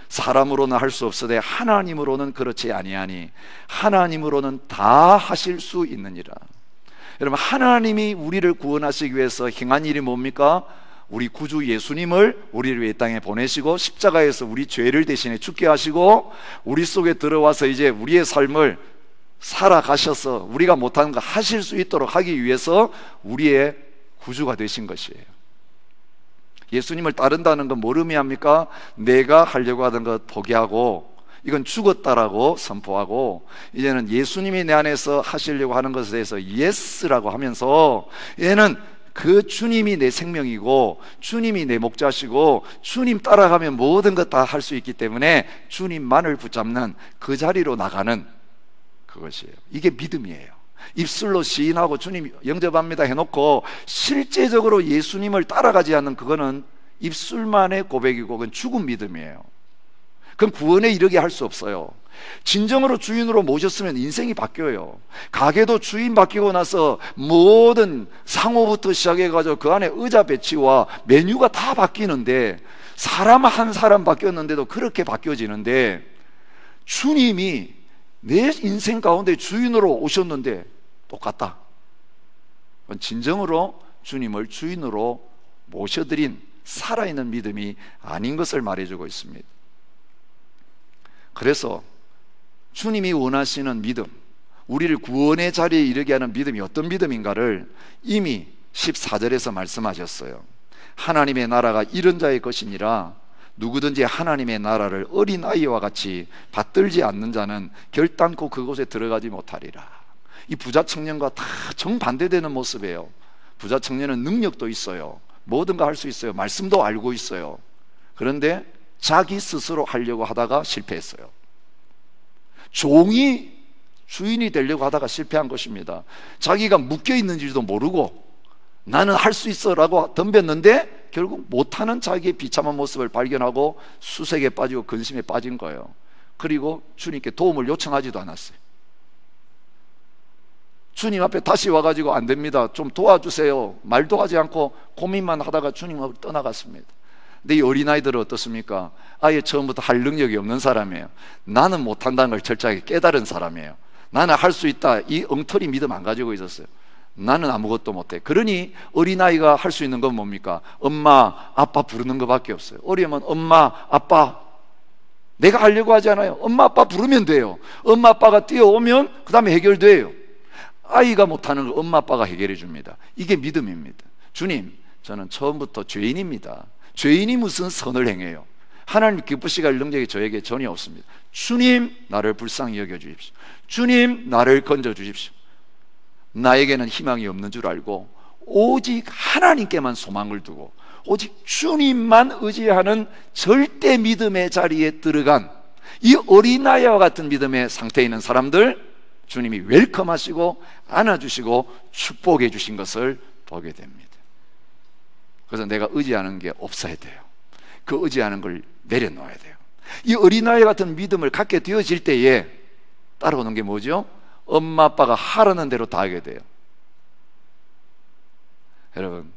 Speaker 1: 사람으로는 할 수 없으되 하나님으로는 그렇지 아니하니 하나님으로는 다 하실 수 있느니라. 여러분, 하나님이 우리를 구원하시기 위해서 행한 일이 뭡니까? 우리 구주 예수님을 우리를 위해 땅에 보내시고 십자가에서 우리 죄를 대신에 죽게 하시고 우리 속에 들어와서 이제 우리의 삶을 살아가셔서 우리가 못하는 거 하실 수 있도록 하기 위해서 우리의 구주가 되신 것이에요. 예수님을 따른다는 건 뭘 의미합니까? 내가 하려고 하던 것 포기하고 이건 죽었다라고 선포하고 이제는 예수님이 내 안에서 하시려고 하는 것에 대해서 예스라고 하면서 얘는 그 주님이 내 생명이고 주님이 내 목자시고 주님 따라가면 모든 것 다 할 수 있기 때문에 주님만을 붙잡는 그 자리로 나가는 그것이에요. 이게 믿음이에요. 입술로 시인하고 주님 영접합니다 해놓고 실제적으로 예수님을 따라가지 않는 그거는 입술만의 고백이고 그건 죽은 믿음이에요. 그건 구원에 이르게 할 수 없어요. 진정으로 주인으로 모셨으면 인생이 바뀌어요. 가게도 주인 바뀌고 나서 모든 상호부터 시작해가지고 그 안에 의자 배치와 메뉴가 다 바뀌는데 사람 한 사람 바뀌었는데도 그렇게 바뀌어지는데 주님이 내 인생 가운데 주인으로 오셨는데 똑같다. 그건 진정으로 주님을 주인으로 모셔드린 살아있는 믿음이 아닌 것을 말해주고 있습니다. 그래서 주님이 원하시는 믿음, 우리를 구원의 자리에 이르게 하는 믿음이 어떤 믿음인가를 이미 14절에서 말씀하셨어요. 하나님의 나라가 이런 자의 것이니라. 누구든지 하나님의 나라를 어린아이와 같이 받들지 않는 자는 결단코 그곳에 들어가지 못하리라. 이 부자 청년과 다 정반대되는 모습이에요. 부자 청년은 능력도 있어요. 뭐든 할 수 있어요. 말씀도 알고 있어요. 그런데 자기 스스로 하려고 하다가 실패했어요. 종이 주인이 되려고 하다가 실패한 것입니다. 자기가 묶여 있는지도 모르고 나는 할 수 있어 라고 덤볐는데 결국 못하는 자기의 비참한 모습을 발견하고 수색에 빠지고 근심에 빠진 거예요. 그리고 주님께 도움을 요청하지도 않았어요. 주님 앞에 다시 와가지고 안 됩니다, 좀 도와주세요 말도 하지 않고 고민만 하다가 주님을 떠나갔습니다. 근데 이 어린아이들은 어떻습니까? 아예 처음부터 할 능력이 없는 사람이에요. 나는 못한다는 걸 철저하게 깨달은 사람이에요. 나는 할 수 있다, 이 엉터리 믿음 안 가지고 있었어요. 나는 아무것도 못해. 그러니 어린아이가 할 수 있는 건 뭡니까? 엄마, 아빠 부르는 것밖에 없어요. 어리면 엄마, 아빠. 내가 하려고 하지 않아요. 엄마, 아빠 부르면 돼요. 엄마, 아빠가 뛰어오면 그 다음에 해결돼요. 아이가 못하는 걸 엄마, 아빠가 해결해 줍니다. 이게 믿음입니다. 주님, 저는 처음부터 죄인입니다. 죄인이 무슨 선을 행해요? 하나님 기쁘시게 할 능력이 저에게 전혀 없습니다. 주님, 나를 불쌍히 여겨주십시오. 주님, 나를 건져주십시오. 나에게는 희망이 없는 줄 알고 오직 하나님께만 소망을 두고 오직 주님만 의지하는 절대 믿음의 자리에 들어간 이 어린아이와 같은 믿음의 상태에 있는 사람들, 주님이 웰컴하시고 안아주시고 축복해 주신 것을 보게 됩니다. 그래서 내가 의지하는 게 없어야 돼요. 그 의지하는 걸 내려놓아야 돼요. 이 어린아이 같은 믿음을 갖게 되어질 때에 따라오는 게 뭐죠? 엄마 아빠가 하라는 대로 다 하게 돼요. 여러분,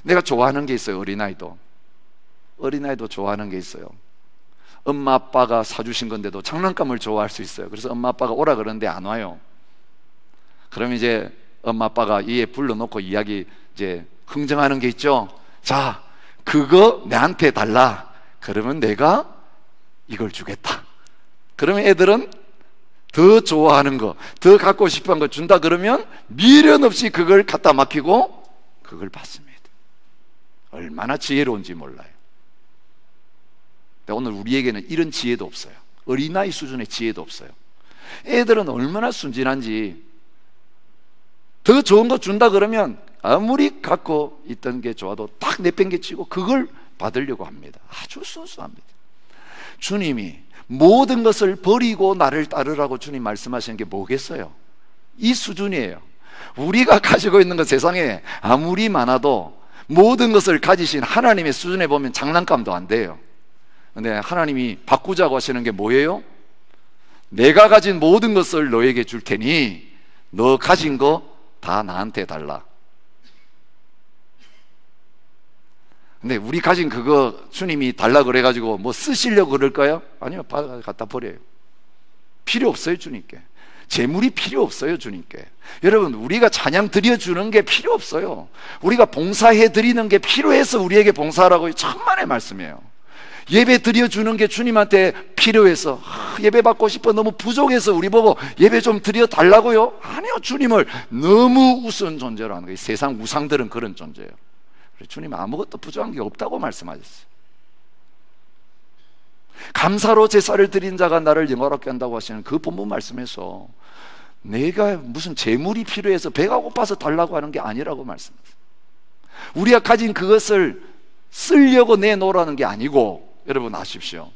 Speaker 1: 내가 좋아하는 게 있어요. 어린아이도 좋아하는 게 있어요. 엄마 아빠가 사주신 건데도 장난감을 좋아할 수 있어요. 그래서 엄마 아빠가 오라 그러는데 안 와요. 그럼 이제 엄마 아빠가 이에 불러놓고 이야기 이제 흥정하는 게 있죠. 자, 그거 내한테 달라. 그러면 내가 이걸 주겠다. 그러면 애들은 더 좋아하는 거, 더 갖고 싶은 거 준다 그러면 미련 없이 그걸 갖다 맡기고 그걸 받습니다. 얼마나 지혜로운지 몰라요. 근데 오늘 우리에게는 이런 지혜도 없어요. 어린아이 수준의 지혜도 없어요. 애들은 얼마나 순진한지 더 좋은 거 준다 그러면 아무리 갖고 있던 게 좋아도 딱 내팽개치고 그걸 받으려고 합니다. 아주 순수합니다. 주님이 모든 것을 버리고 나를 따르라고 주님 말씀하시는 게 뭐겠어요? 이 수준이에요. 우리가 가지고 있는 것 세상에 아무리 많아도 모든 것을 가지신 하나님의 수준에 보면 장난감도 안 돼요. 근데 하나님이 바꾸자고 하시는 게 뭐예요? 내가 가진 모든 것을 너에게 줄 테니 너 가진 거 다 나한테 달라. 근데 우리 가진 그거 주님이 달라 그래가지고 뭐 쓰시려고 그럴까요? 아니요, 갖다 버려요. 필요 없어요, 주님께. 재물이 필요 없어요, 주님께. 여러분, 우리가 찬양 드려주는 게 필요 없어요. 우리가 봉사해 드리는 게 필요해서 우리에게 봉사하라고 천만의 말씀이에요. 예배 드려주는 게 주님한테 필요해서 예배 받고 싶어 너무 부족해서 우리 보고 예배 좀 드려달라고요? 아니요, 주님을 너무 우스운 존재로 하는 거예요. 세상 우상들은 그런 존재예요. 주님 아무것도 부족한 게 없다고 말씀하셨어요. 감사로 제사를 드린 자가 나를 영화롭게 한다고 하시는 그 본문 말씀에서 내가 무슨 재물이 필요해서 배가 고파서 달라고 하는 게 아니라고 말씀하셨어요. 우리가 가진 그것을 쓰려고 내놓으라는 게 아니고, 여러분 아십시오,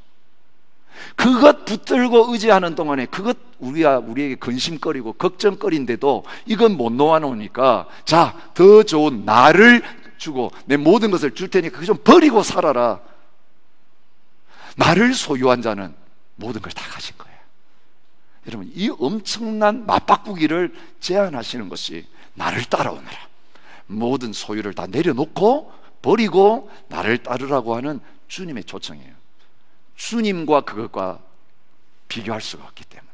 Speaker 1: 그것 붙들고 의지하는 동안에 그것 우리에게 근심거리고 걱정거리인데도 이건 못 놓아놓으니까 자, 더 좋은 나를 주고 내 모든 것을 줄 테니까 그거 좀 버리고 살아라. 나를 소유한 자는 모든 걸 다 가진 거예요. 여러분, 이 엄청난 맞바꾸기를 제안하시는 것이 나를 따라오너라, 모든 소유를 다 내려놓고 버리고 나를 따르라고 하는 주님의 초청이에요. 주님과 그것과 비교할 수가 없기 때문에.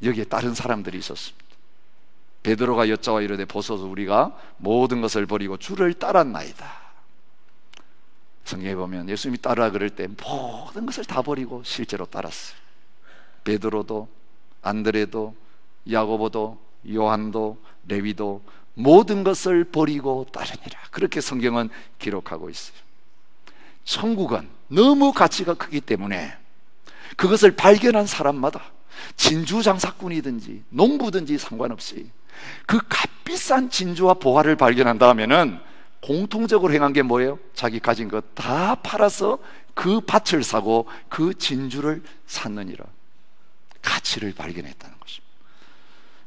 Speaker 1: 여기에 다른 사람들이 있었습니다. 베드로가 여짜와 이르되 보소서 우리가 모든 것을 버리고 주를 따랐나이다. 성경에 보면 예수님이 따르라 그럴 때 모든 것을 다 버리고 실제로 따랐어요. 베드로도 안드레도 야고보도 요한도 레위도 모든 것을 버리고 따르니라. 그렇게 성경은 기록하고 있어요. 천국은 너무 가치가 크기 때문에 그것을 발견한 사람마다 진주장사꾼이든지 농부든지 상관없이 그 값비싼 진주와 보화를 발견한다 하면은 공통적으로 행한 게 뭐예요? 자기 가진 것 다 팔아서 그 밭을 사고 그 진주를 샀느니라. 가치를 발견했다는 것입니다.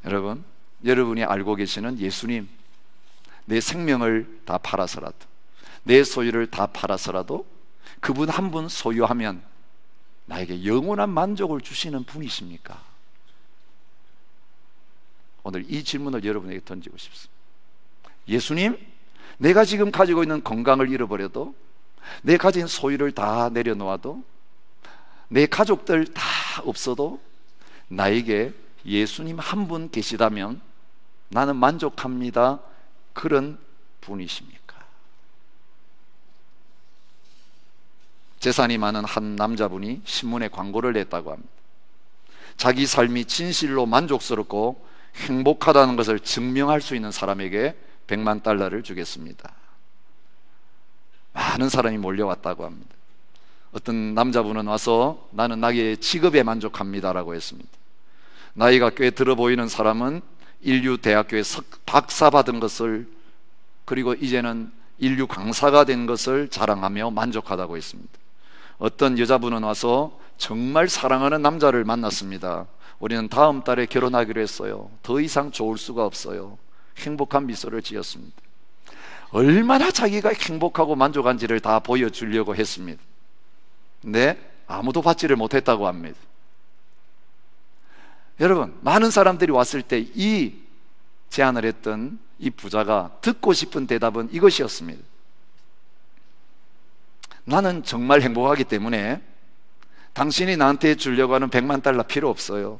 Speaker 1: 여러분, 여러분이 알고 계시는 예수님, 내 생명을 다 팔아서라도, 내 소유를 다 팔아서라도 그분 한 분 소유하면 나에게 영원한 만족을 주시는 분이십니까? 오늘 이 질문을 여러분에게 던지고 싶습니다. 예수님, 내가 지금 가지고 있는 건강을 잃어버려도, 내 가진 소유를 다 내려놓아도, 내 가족들 다 없어도 나에게 예수님 한 분 계시다면 나는 만족합니다. 그런 분이십니까? 재산이 많은 한 남자분이 신문에 광고를 냈다고 합니다. 자기 삶이 진실로 만족스럽고 행복하다는 것을 증명할 수 있는 사람에게 100만 달러를 주겠습니다. 많은 사람이 몰려왔다고 합니다. 어떤 남자분은 와서 나는 나의 직업에 만족합니다라고 했습니다. 나이가 꽤 들어 보이는 사람은 인류 대학교에 박사 받은 것을, 그리고 이제는 인류 강사가 된 것을 자랑하며 만족하다고 했습니다. 어떤 여자분은 와서 정말 사랑하는 남자를 만났습니다. 우리는 다음 달에 결혼하기로 했어요. 더 이상 좋을 수가 없어요. 행복한 미소를 지었습니다. 얼마나 자기가 행복하고 만족한지를 다 보여주려고 했습니다. 근데 아무도 받지를 못했다고 합니다. 여러분, 많은 사람들이 왔을 때 이 제안을 했던 이 부자가 듣고 싶은 대답은 이것이었습니다. 나는 정말 행복하기 때문에 당신이 나한테 주려고 하는 100만 달러 필요 없어요.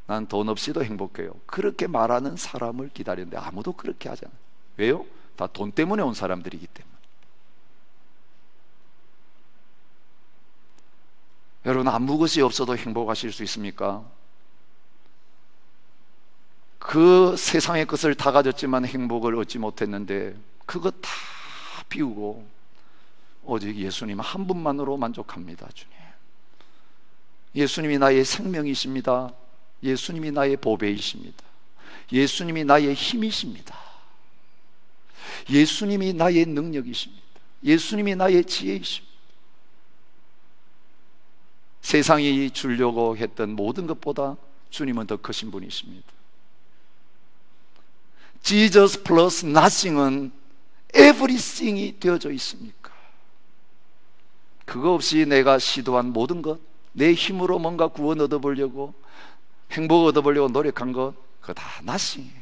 Speaker 1: 난 돈 없이도 행복해요. 그렇게 말하는 사람을 기다리는데 아무도 그렇게 하지 않아요. 왜요? 다 돈 때문에 온 사람들이기 때문에. 여러분, 아무것이 없어도 행복하실 수 있습니까? 그 세상의 것을 다 가졌지만 행복을 얻지 못했는데 그것 다 비우고 오직 예수님 한 분만으로 만족합니다. 주님, 예수님이 나의 생명이십니다. 예수님이 나의 보배이십니다. 예수님이 나의 힘이십니다. 예수님이 나의 능력이십니다. 예수님이 나의 지혜이십니다. 세상이 주려고 했던 모든 것보다 주님은 더 크신 분이십니다. Jesus plus nothing은 everything이 되어져 있습니까? 그거 없이 내가 시도한 모든 것, 내 힘으로 뭔가 구원 얻어보려고, 행복 얻어보려고 노력한 것, 그거 다 nothing이에요.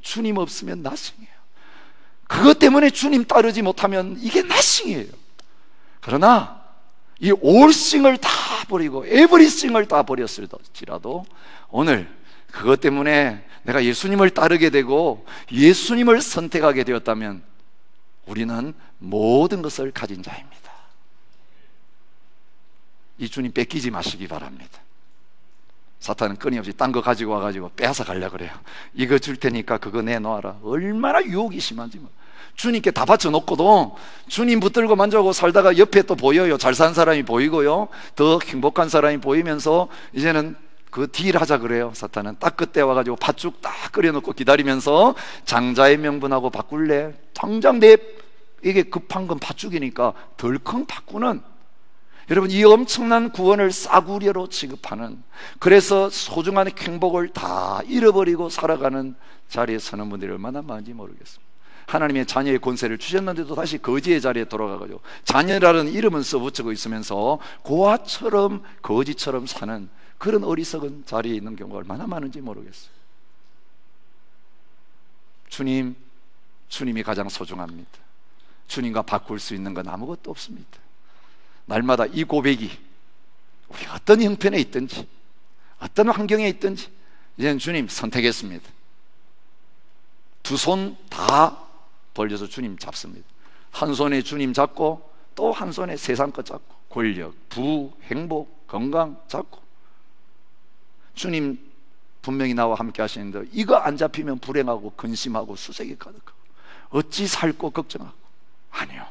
Speaker 1: 주님 없으면 nothing이에요. 그것 때문에 주님 따르지 못하면 이게 nothing이에요. 그러나 이 allthing을 다 버리고 everything을 다 버렸을지라도 오늘 그것 때문에 내가 예수님을 따르게 되고 예수님을 선택하게 되었다면 우리는 모든 것을 가진 자입니다. 이 주님 뺏기지 마시기 바랍니다. 사탄은 끊임없이 딴 거 가지고 와가지고 빼앗아 가려고 그래요. 이거 줄 테니까 그거 내놓아라. 얼마나 유혹이 심한지. 주님께 다 바쳐놓고도 주님 붙들고 만족하고 살다가 옆에 또 보여요. 잘 산 사람이 보이고요, 더 행복한 사람이 보이면서 이제는 그 딜 하자 그래요. 사탄은 딱 그때 와가지고 팥죽 딱 끓여놓고 기다리면서 장자의 명분하고 바꿀래? 당장 내 이게 급한 건 팥죽이니까 덜컹 바꾸는, 여러분, 이 엄청난 구원을 싸구려로 취급하는, 그래서 소중한 행복을 다 잃어버리고 살아가는 자리에 서는 분들이 얼마나 많은지 모르겠습니다. 하나님의 자녀의 권세를 주셨는데도 다시 거지의 자리에 돌아가가지고 자녀라는 이름은 써붙이고 있으면서 고아처럼 거지처럼 사는 그런 어리석은 자리에 있는 경우가 얼마나 많은지 모르겠어요. 주님이 가장 소중합니다. 주님과 바꿀 수 있는 건 아무것도 없습니다. 날마다 이 고백이 우리가 어떤 형편에 있든지 어떤 환경에 있든지 이제는 주님 선택했습니다. 두 손 다 벌려서 주님 잡습니다. 한 손에 주님 잡고 또 한 손에 세상 것 잡고, 권력, 부, 행복, 건강 잡고, 주님 분명히 나와 함께 하시는데 이거 안 잡히면 불행하고 근심하고 수색이 가득하고 어찌 살고 걱정하고. 아니요,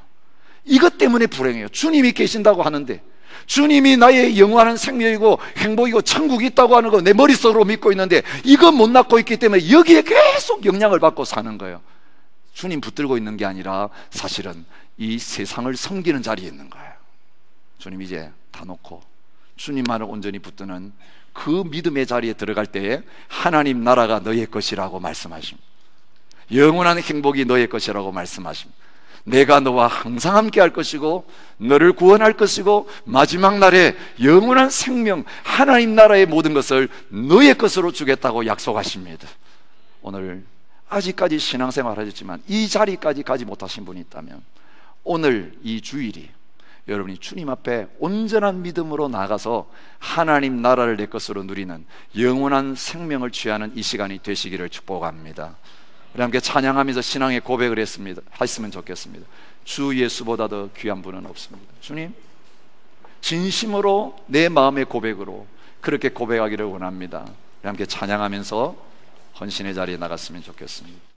Speaker 1: 이것 때문에 불행해요. 주님이 계신다고 하는데, 주님이 나의 영원한 생명이고 행복이고 천국이 있다고 하는 거 내 머릿속으로 믿고 있는데 이거 못 낳고 있기 때문에 여기에 계속 영향을 받고 사는 거예요. 주님 붙들고 있는 게 아니라 사실은 이 세상을 섬기는 자리에 있는 거예요. 주님 이제 다 놓고 주님만을 온전히 붙드는 그 믿음의 자리에 들어갈 때에 하나님 나라가 너의 것이라고 말씀하십니다. 영원한 행복이 너의 것이라고 말씀하십니다. 내가 너와 항상 함께 할 것이고 너를 구원할 것이고 마지막 날에 영원한 생명, 하나님 나라의 모든 것을 너의 것으로 주겠다고 약속하십니다. 오늘 아직까지 신앙생활 하셨지만 이 자리까지 가지 못하신 분이 있다면 오늘 이 주일이 여러분이 주님 앞에 온전한 믿음으로 나가서 하나님 나라를 내 것으로 누리는 영원한 생명을 취하는 이 시간이 되시기를 축복합니다. 우리 함께 찬양하면서 신앙의 고백을 했으면 좋겠습니다. 주 예수보다 더 귀한 분은 없습니다. 주님, 진심으로 내 마음의 고백으로 그렇게 고백하기를 원합니다. 우리 함께 찬양하면서 헌신의 자리에 나갔으면 좋겠습니다.